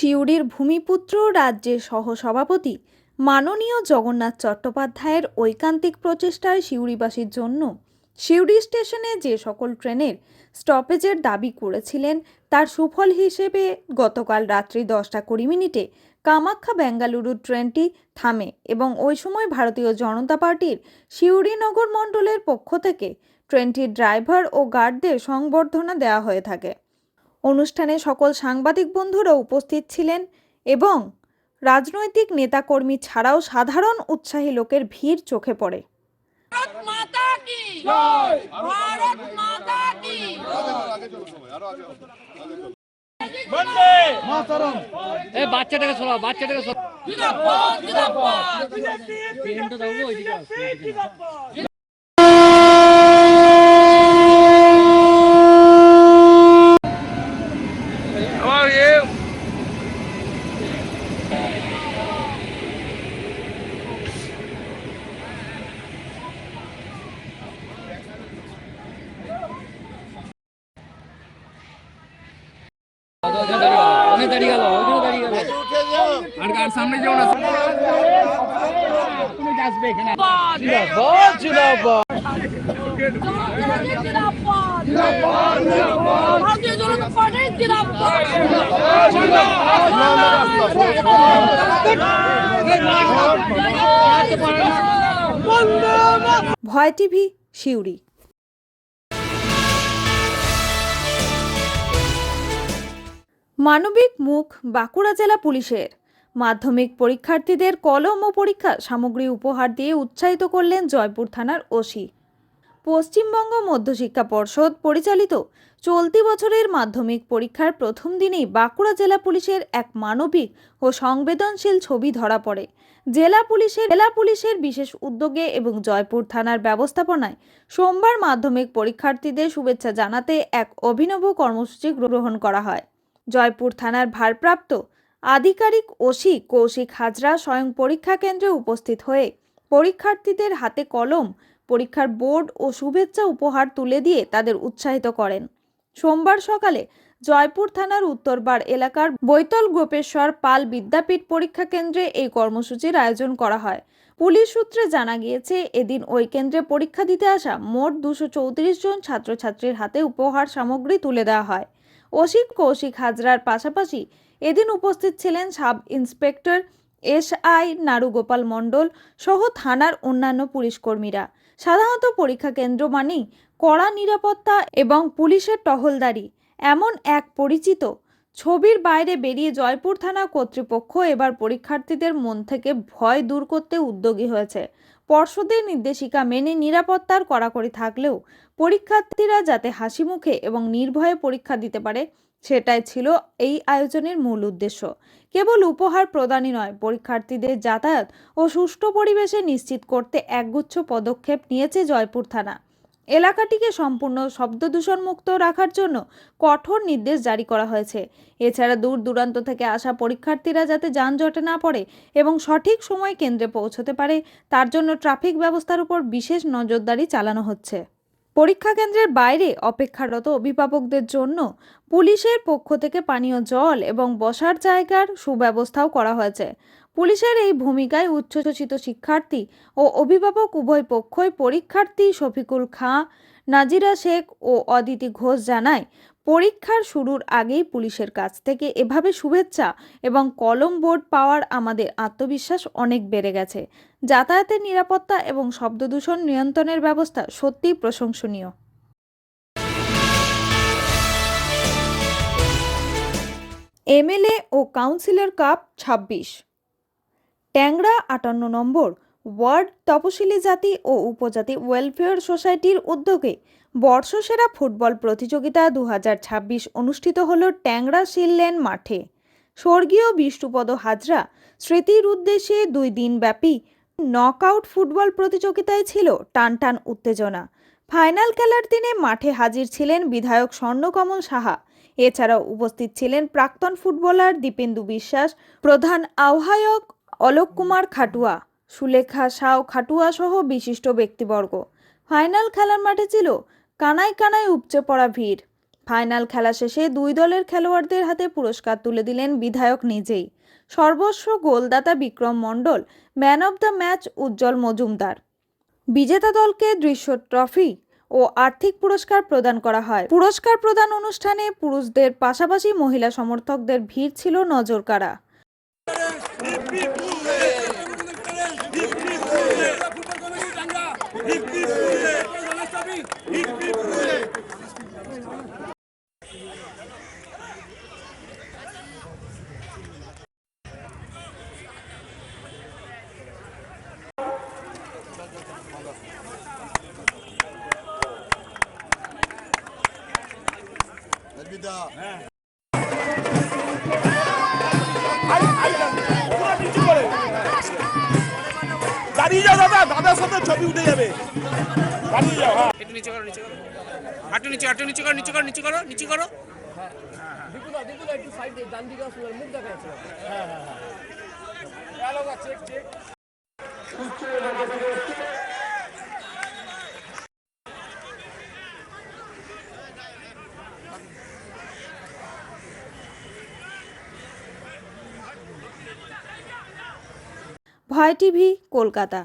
সিউড়ির ভূমিপুত্র রাজ্যের সহসভাপতি মাননীয় জগন্নাথ চট্টোপাধ্যায়ের ঐকান্তিক প্রচেষ্টায় সিউড়িবাসীর জন্য সিউড়ি স্টেশনে যে সকল ট্রেনের স্টপেজের দাবি করেছিলেন তার সুফল হিসেবে গতকাল রাত্রি 10:20 কামাখ্যা বেঙ্গালুরু ট্রেনটি থামে এবং ওই সময় ভারতীয় জনতা পার্টির সিউড়ি নগর মণ্ডলের পক্ষ থেকে ট্রেনটির ড্রাইভার ও গার্ডদের সংবর্ধনা দেওয়া হয়ে থাকে। অনুষ্ঠানে সকল সাংবাদিক বন্ধুরা উপস্থিত ছিলেন এবং রাজনৈতিক নেতাকর্মী ছাড়াও সাধারণ উৎসাহী লোকের ভিড় চোখে পড়ে। বাচ্চাটাকে সরাও, বাচ্চাটাকে দাঁড়িয়ে গেল, দাঁড়িয়ে গেল। আর সামনে যেও না, তুমি আসবে এখানে। জিন্দাবাদ জিন্দাবাদ ভারতীয় জনতা পার্টি জিন্দাবাদ। ভয় টিভি, সিউড়ি। মানবিক মুখ বাঁকুড়া জেলা পুলিশের। মাধ্যমিক পরীক্ষার্থীদের কলম ও পরীক্ষা সামগ্রী উপহার দিয়ে উৎসাহিত করলেন জয়পুর থানার ওসি। পশ্চিমবঙ্গ মধ্যশিক্ষা পর্ষদ পরিচালিত চলতি বছরের মাধ্যমিক পরীক্ষার প্রথম দিনেই বাঁকুড়া জেলা পুলিশের এক মানবিক ও সংবেদনশীল ছবি ধরা পড়ে। জেলা পুলিশের বিশেষ উদ্যোগে এবং জয়পুর থানার ব্যবস্থাপনায় সোমবার মাধ্যমিক পরীক্ষার্থীদের শুভেচ্ছা জানাতে এক অভিনব কর্মসূচি গ্রহণ করা হয়। জয়পুর থানার ভারপ্রাপ্ত আধিকারিক ওসি কৌশিক হাজরা স্বয়ং পরীক্ষা কেন্দ্রে উপস্থিত হয়ে পরীক্ষার্থীদের হাতে কলম, পরীক্ষার বোর্ড ও শুভেচ্ছা উপহার তুলে দিয়ে তাদের উৎসাহিত করেন। সোমবার সকালে জয়পুর থানার উত্তরবার এলাকার বৈতল গোপেশ্বর পাল বিদ্যাপীঠ পরীক্ষা কেন্দ্রে এই কর্মসূচির আয়োজন করা হয়। পুলিশ সূত্রে জানা গিয়েছে, এদিন ওই কেন্দ্রে পরীক্ষা দিতে আসা মোট 234 জন ছাত্রছাত্রীর হাতে উপহার সামগ্রী তুলে দেওয়া হয়। ওসি কৌশিক হাজরার পাশাপাশি এদিন উপস্থিত ছিলেন সাব ইন্সপেক্টর SI নারুগোপাল মণ্ডল সহ থানার অন্যান্য পুলিশ কর্মীরা। সাধারণত পরীক্ষা কেন্দ্র মানেই কড়া নিরাপত্তা এবং পুলিশের টহলদারি, এমন এক পরিচিত ছবির বাইরে বেরিয়ে জয়পুর থানা কর্তৃপক্ষ এবার পরীক্ষার্থীদের মন থেকে ভয় দূর করতে উদ্যোগী হয়েছে। পর্ষদের নির্দেশিকা মেনে নিরাপত্তার কড়াকড়ি থাকলেও পরীক্ষার্থীরা যাতে হাসি মুখে এবং নির্ভয়ে পরীক্ষা দিতে পারে, সেটাই ছিল এই আয়োজনের মূল উদ্দেশ্য। কেবল উপহার প্রদানই নয়, পরীক্ষার্থীদের যাতায়াত ও সুষ্ঠু পরিবেশে নিশ্চিত করতে একগুচ্ছ পদক্ষেপ নিয়েছে জয়পুর থানা। এলাকাটিকে সম্পূর্ণ শব্দদূষণ মুক্ত রাখার জন্য কঠোর নির্দেশ জারি করা হয়েছে। এছাড়া দূর দূরান্ত থেকে আসা পরীক্ষার্থীরা যাতে যানজটে না পড়ে এবং সঠিক সময়ে কেন্দ্রে পৌঁছতে পারে, তার জন্য ট্রাফিক ব্যবস্থার উপর বিশেষ নজরদারি চালানো হচ্ছে। পরীক্ষা কেন্দ্রের বাইরে অপেক্ষারত অভিভাবকদের জন্য পুলিশের পক্ষ থেকে পানীয় জল এবং বসার জায়গার সুব্যবস্থাও করা হয়েছে। পুলিশের এই ভূমিকায় উচ্ছ্বসিত শিক্ষার্থী ও অভিভাবক উভয় পক্ষই পরীক্ষার্থী শফিকুল খাঁ, নাজিরা শেখ ও অদিতি ঘোষ জানায়, পরীক্ষার শুরুর আগেই পুলিশের কাছ থেকে এভাবে শুভেচ্ছা এবং কলম বোর্ড পাওয়ার আমাদের আত্মবিশ্বাস অনেক বেড়ে গেছে। যাতায়াতের নিরাপত্তা এবং শব্দদূষণ নিয়ন্ত্রণের ব্যবস্থা সত্যিই প্রশংসনীয়। MLA ও কাউন্সিলর কাপ 26। ট্যাংরা 58 নম্বর ওয়ার্ড তপশিলি জাতি ও উপজাতি ওয়েলফেয়ার সোসাইটির উদ্যোগে বর্ষসেরা ফুটবল প্রতিযোগিতা 2026 অনুষ্ঠিত হল ট্যাংরা শিললেন মাঠে। স্বর্গীয় বিষ্ণুপদ হাজরা স্মৃতির উদ্দেশ্যে 2 দিনব্যাপী নকআউট ফুটবল প্রতিযোগিতায় ছিল টানটান উত্তেজনা। ফাইনাল খেলার দিনে মাঠে হাজির ছিলেন বিধায়ক স্বর্ণকমল সাহা। এছাড়াও উপস্থিত ছিলেন প্রাক্তন ফুটবলার দীপেন্দু বিশ্বাস, প্রধান আহ্বায়ক অলোক কুমার খাটুয়া, সুলেখা সাউ খাটুয়া সহ বিশিষ্ট ব্যক্তিবর্গ। ফাইনাল খেলার মাঠে ছিল কানায় কানায় উপচে পড়া ভিড়। ফাইনাল খেলা শেষে দুই দলের খেলোয়াড়দের হাতে পুরস্কার তুলে দিলেন বিধায়ক নিজেই। সর্বস্ব গোলদাতা বিক্রম মণ্ডল, ম্যান অব দ্য ম্যাচ উজ্জ্বল মজুমদার। বিজেতা দলকে দৃশ্য ট্রফি ও আর্থিক পুরস্কার প্রদান করা হয়। পুরস্কার প্রদান অনুষ্ঠানে পুরুষদের পাশাপাশি মহিলা সমর্থকদের ভিড় ছিল নজরকাড়া। দাঁড়িয়ে যাও দাদা, দাদার সাথে ছবি উঠে যাবে। দাঁড়িয়ে যাও। হ্যাঁ, একটু নিচে করো, নিচে করো, একটু নিচে, একটু নিচে করো, নিচে করো, নিচে করো, নিচে করো। একটু সাইড ডান দিকে আসলে মুখ দেখা যাচ্ছে। ভয় টিভি, কলকাতা।